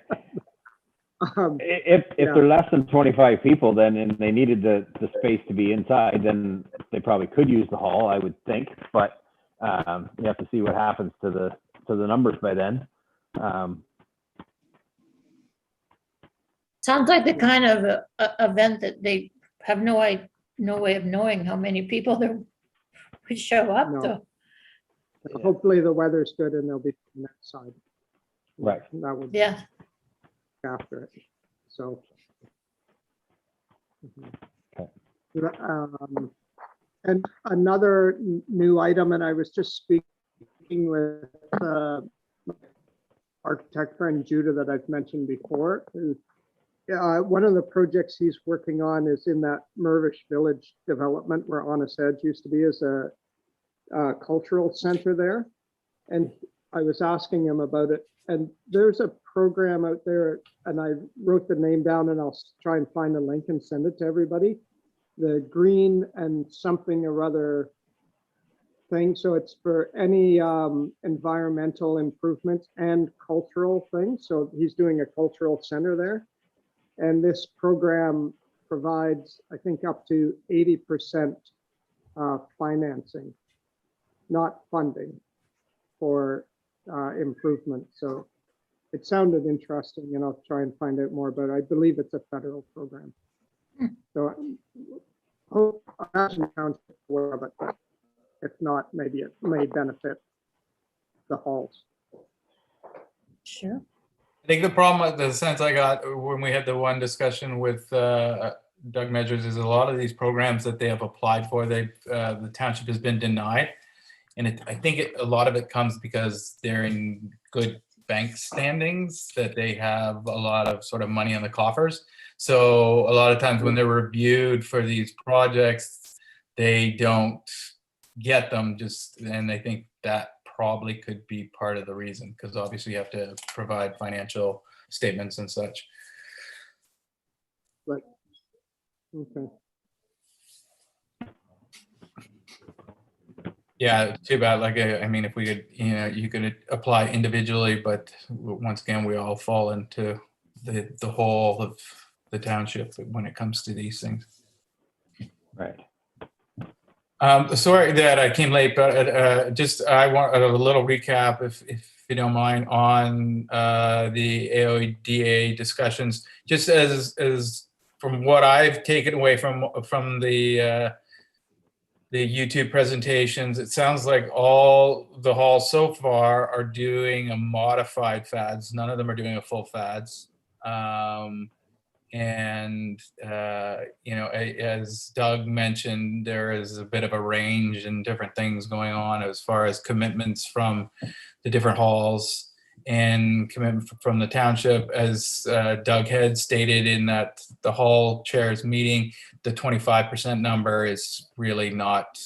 If yeah. they're less than 25 people, then and they needed the space to be inside, then they probably could use the hall, I would think. But you have to see what happens to the numbers by then. Sounds like the kind of event that they have no way of knowing how many people there would show up. No. So Hopefully the weather's good and they'll be on that side. Right. That would be yeah, after it. So. Okay. And another new item, and I was just speaking with architect friend Judah that I've mentioned before. One of the projects he's working on is in that Mervish Village development where Honest Edge used to be as a cultural center there. And I was asking him about it. And there's a program out there, and I wrote the name down, and I'll try and find a link and send it to everybody. The green and something or other thing. So it's for any environmental improvements and cultural things. So he's doing a cultural center there. And this program provides, I think, up to 80% financing, not funding, for improvement. So it sounded interesting, and I'll try and find out more about it. I believe it's a federal program. So I imagine township aware of it, but if not, maybe it may benefit the halls. Sure. I think the problem, the sense I got when we had the one discussion with Doug Measures, is a lot of these programs that they have applied for, the township has been denied. And I think a lot of it comes because they're in good bank standings, that they have a lot of sort of money in the coffers. So a lot of times when they're reviewed for these projects, they don't get them, and I think that probably could be part of the reason, because obviously you have to provide financial statements and such. Right. Okay. Yeah, too bad. Like, I mean, if we could, you could apply individually, but once again, we all fall into the whole of the township when it comes to these things. Right. Sorry that I came late, but I want a little recap, if you don't mind, on the AODA discussions. Just as from what I've taken away from the YouTube presentations, it sounds like all the halls so far are doing a modified FADS. None of them are doing a full FADS. As Doug mentioned, there is a bit of a range and different things going on as far as commitments from the different halls and commitment from the township. As Doug had stated in that the hall chairs meeting, the 25% number is really not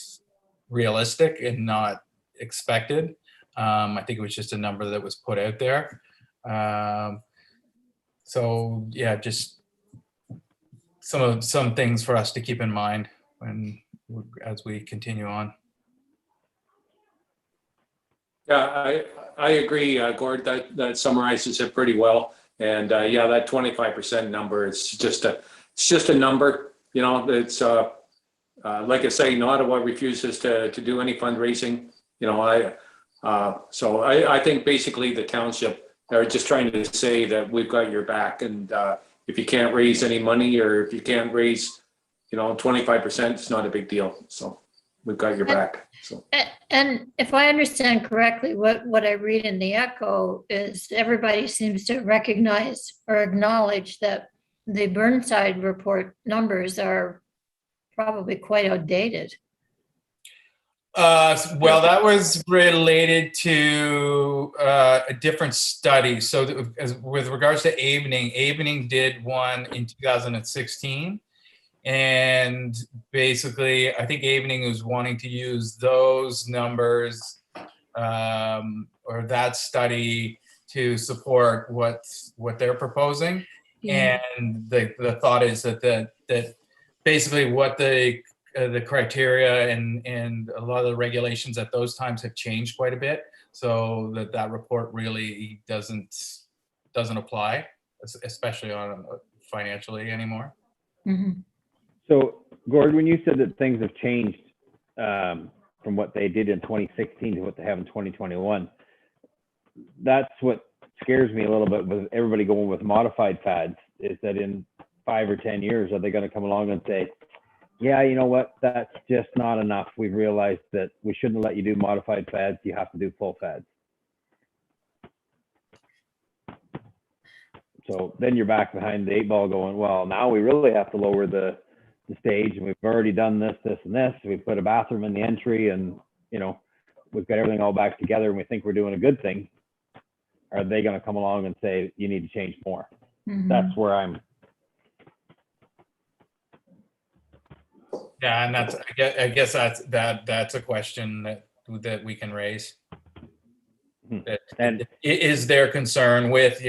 realistic and not expected. I think it was just a number that was put out there. So yeah, just some things for us to keep in mind as we continue on. Yeah, I agree, Gord. That summarizes it pretty well. And yeah, that 25% number, it's just a number. It's like I say, Ottawa refuses to do any fundraising. So I think basically the township are just trying to say that we've got your back, and if you can't raise any money, or if you can't raise 25%, it's not a big deal. So we've got your back. So. And if I understand correctly, what I read in the Echo is everybody seems to recognize or acknowledge that the Burnside report numbers are probably quite outdated. Well, that was related to a different study. So with regards to Avening did one in 2016. And basically, I think Avening was wanting to use those numbers or that study to support what they're proposing. Yeah. And the thought is that basically what the criteria and a lot of the regulations at those times have changed quite a bit, so that report really doesn't apply, especially on financially anymore. Mm-hmm. So, Gord, when you said that things have changed from what they did in 2016 to what they have in 2021, that's what scares me a little bit with everybody going with modified FADs, is that in 5 or 10 years, are they going to come along and say, yeah, you know what, that's just not enough. We've realized that we shouldn't let you do modified FADs. You have to do full FADs. So then you're back behind the 8 ball going, well, now we really have to lower the the stage, and we've already done this, this, and this. We've put a bathroom in the entry, and, you know, we've got everything all back together, and we think we're doing a good thing. Are they going to come along and say, you need to change more? That's where I'm. Yeah, and that's, I guess that's a question that we can raise. And Is there concern with,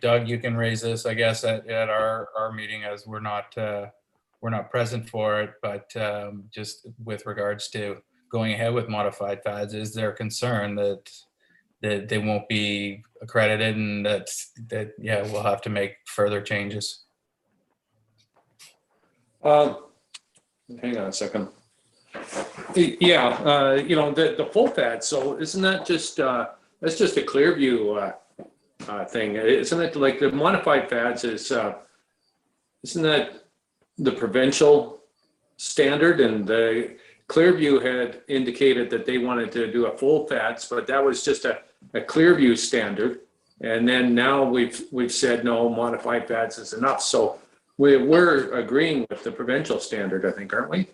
Doug, you can raise this, I guess, at our meeting, as we're not present for it, but just with regards to going ahead with modified fads, is there concern that they won't be accredited, and that we'll have to make further changes? Hang on a second. Yeah, the full fad. So isn't that just that's just a Clearview thing? Isn't it like the modified fads isn't that the provincial standard? And the Clearview had indicated that they wanted to do a full fads, but that was just a Clearview standard. And then now we've said no, modified fads is enough. So we're agreeing with the provincial standard, I think, aren't we?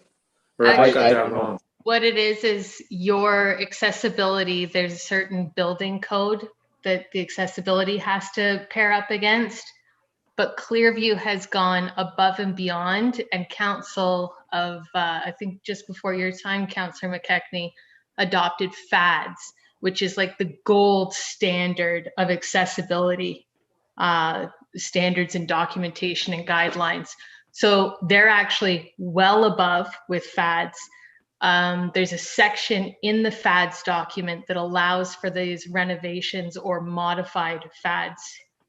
Or have I got that wrong? What it is your accessibility, there's a certain building code that the accessibility has to pair up against. But Clearview has gone above and beyond, and Council of, I think just before your time, Councillor McKechnie, adopted fads, which is like the gold standard of accessibility standards and documentation and guidelines. So they're actually well above with fads. There's a section in the fads document that allows for these renovations or modified fads,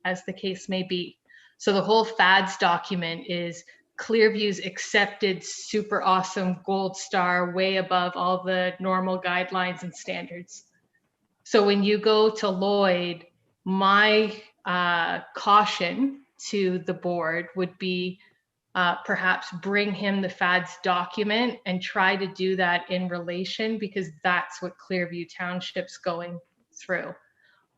as the case may be. So the whole fads document is Clearview's accepted, super awesome gold star, way above all the normal guidelines and standards. So when you go to Lloyd, my caution to the board would be perhaps bring him the fads document and try to do that in relation, because that's what Clearview Township's going through.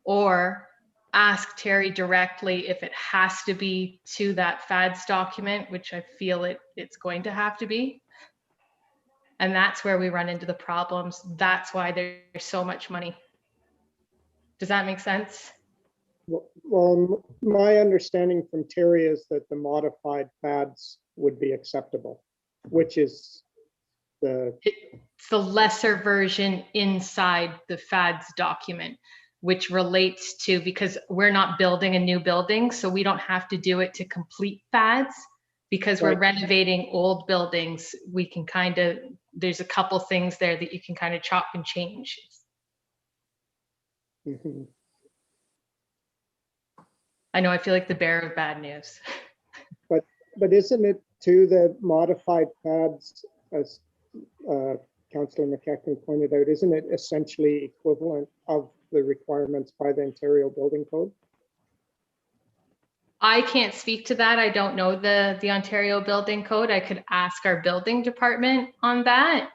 Or ask Terry directly if it has to be to that fads document, which I feel it's going to have to be. And that's where we run into the problems. That's why there's so much money. Does that make sense? Well, my understanding from Terry is that the modified fads would be acceptable, which is it's the lesser version inside the fads document, which relates to, because we're not building a new building, so we don't have to do it to complete fads, because we're renovating old buildings. We can there's a couple things there that you can kind of chop and change. Mhm. I know I feel like the bearer of bad news. But isn't it too that modified fads, as Councillor McKechnie pointed out, isn't it essentially equivalent of the requirements by the Ontario Building Code? I can't speak to that. I don't know the Ontario Building Code. I could ask our building department on that.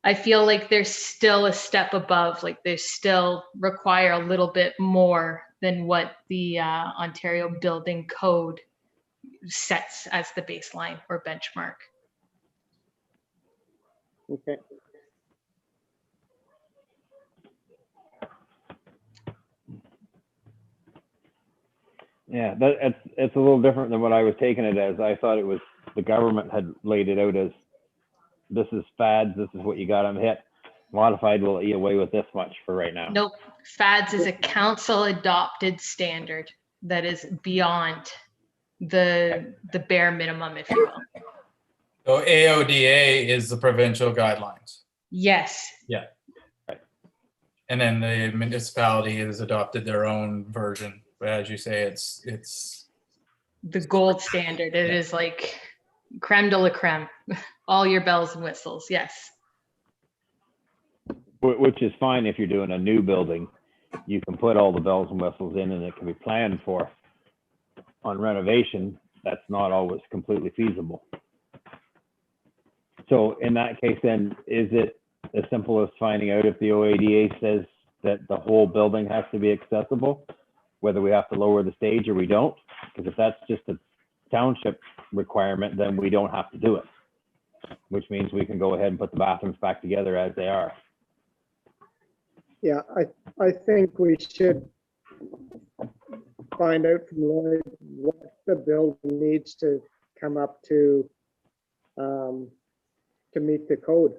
I feel like there's still a step above, like they still require a little bit more than what the Ontario Building Code sets as the baseline or benchmark. Okay. Yeah, it's a little different than what I was taking it as. I thought it was the government had laid it out as, this is fads, this is what you got on hit. Modified will let you away with this much for right now. Nope, fads is a council adopted standard that is beyond the bare minimum, if you will. So AODA is the provincial guidelines. Yes. Yeah. Right. And then the municipality has adopted their own version. But as you say, it's the gold standard. It is like creme de la creme. All your bells and whistles. Yes. Which is fine if you're doing a new building. You can put all the bells and whistles in, and it can be planned for. On renovation, that's not always completely feasible. So in that case, then, is it as simple as finding out if the OADA says that the whole building has to be accessible, whether we have to lower the stage or we don't? Because if that's just a township requirement, then we don't have to do it. Which means we can go ahead and put the bathrooms back together as they are. Yeah, I think we should find out from Lloyd what the building needs to come up to meet the code.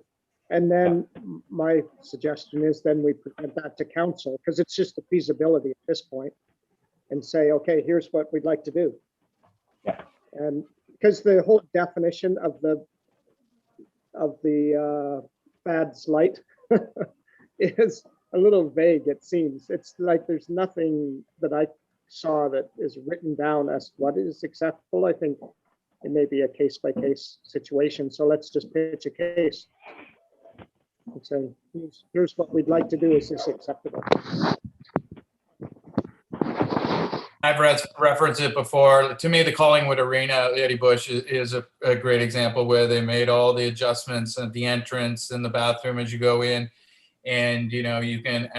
And then my suggestion is then we present that to council, because it's just a feasibility at this point, and say, okay, here's what we'd like to do. Yeah. And because the whole definition of the bad slight is a little vague, it seems. It's like there's nothing that I saw that is written down as what is acceptable. I think it may be a case-by-case situation. So let's just pitch a case and say, here's what we'd like to do. Is this acceptable? I've referenced it before. To me, the Collingwood Arena, Eddie Bush is a great example where they made all the adjustments at the entrance and the bathroom as you go in. And, you can,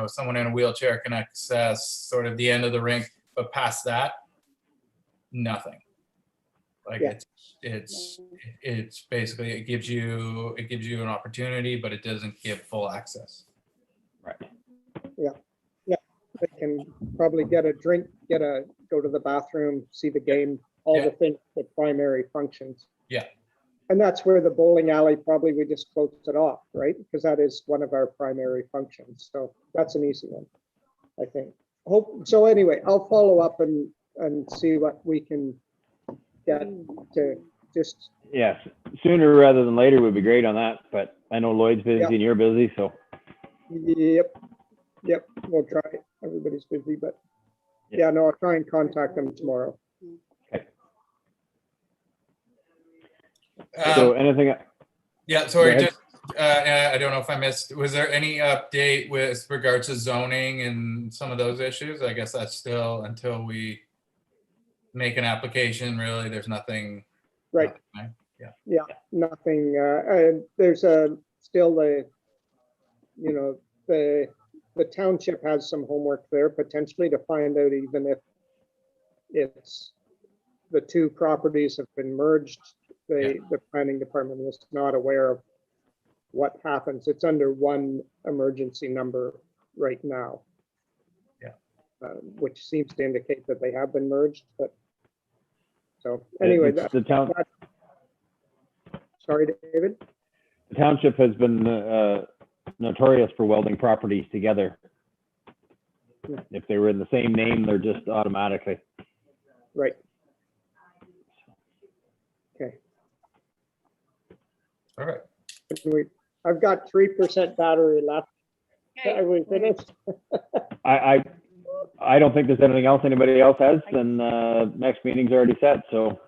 someone in a wheelchair can access sort of the end of the rink, but past that, nothing. Like Yeah. it's basically, it gives you an opportunity, but it doesn't give full access. Right. They can probably get a drink, go to the bathroom, see the game, all the things, the primary functions. Yeah. And that's where the bowling alley, probably we just closed it off, right? Because that is one of our primary functions. So that's an easy one, I think. So anyway, I'll follow up and see what we can get to just. Yes, sooner rather than later would be great on that, but I know Lloyd's busy and you're busy, so. Yep, we'll try. Everybody's busy, but yeah, no, I'll try and contact them tomorrow. Okay. So anything? Yeah, sorry, just, I don't know if I missed, was there any update with regards to zoning and some of those issues? I guess that's still until we make an application, really, there's nothing. Right. Yeah, nothing. There's still the township has some homework there potentially to find out even if it's the two properties have been merged. The planning department was not aware of what happens. It's under one emergency number right now. Which seems to indicate that they have been merged, but so anyway, the town. Sorry, David. The township has been notorious for welding properties together. If they were in the same name, they're just automatically. Right. Okay. all right. I've got 3% battery left. Are we finished? I don't think there's anything else anybody else has, and next meeting's already set, so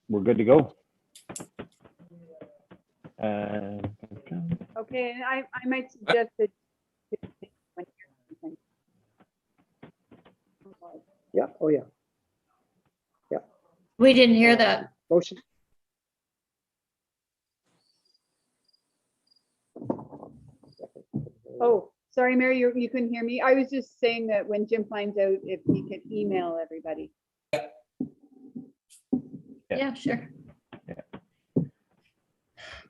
we're good to go. Okay, and I might suggest that. Yeah, oh yeah. We didn't hear that. Motion. Oh, sorry, Mary, you couldn't hear me. I was just saying that when Jim finds out, if he could email everybody. Yeah, sure.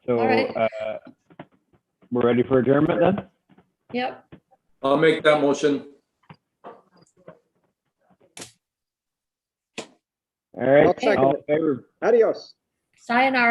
So All right. we're ready for adjournment then? Yep. I'll make that motion. All right, I'll second all in it. favor? Adios. Sayonara.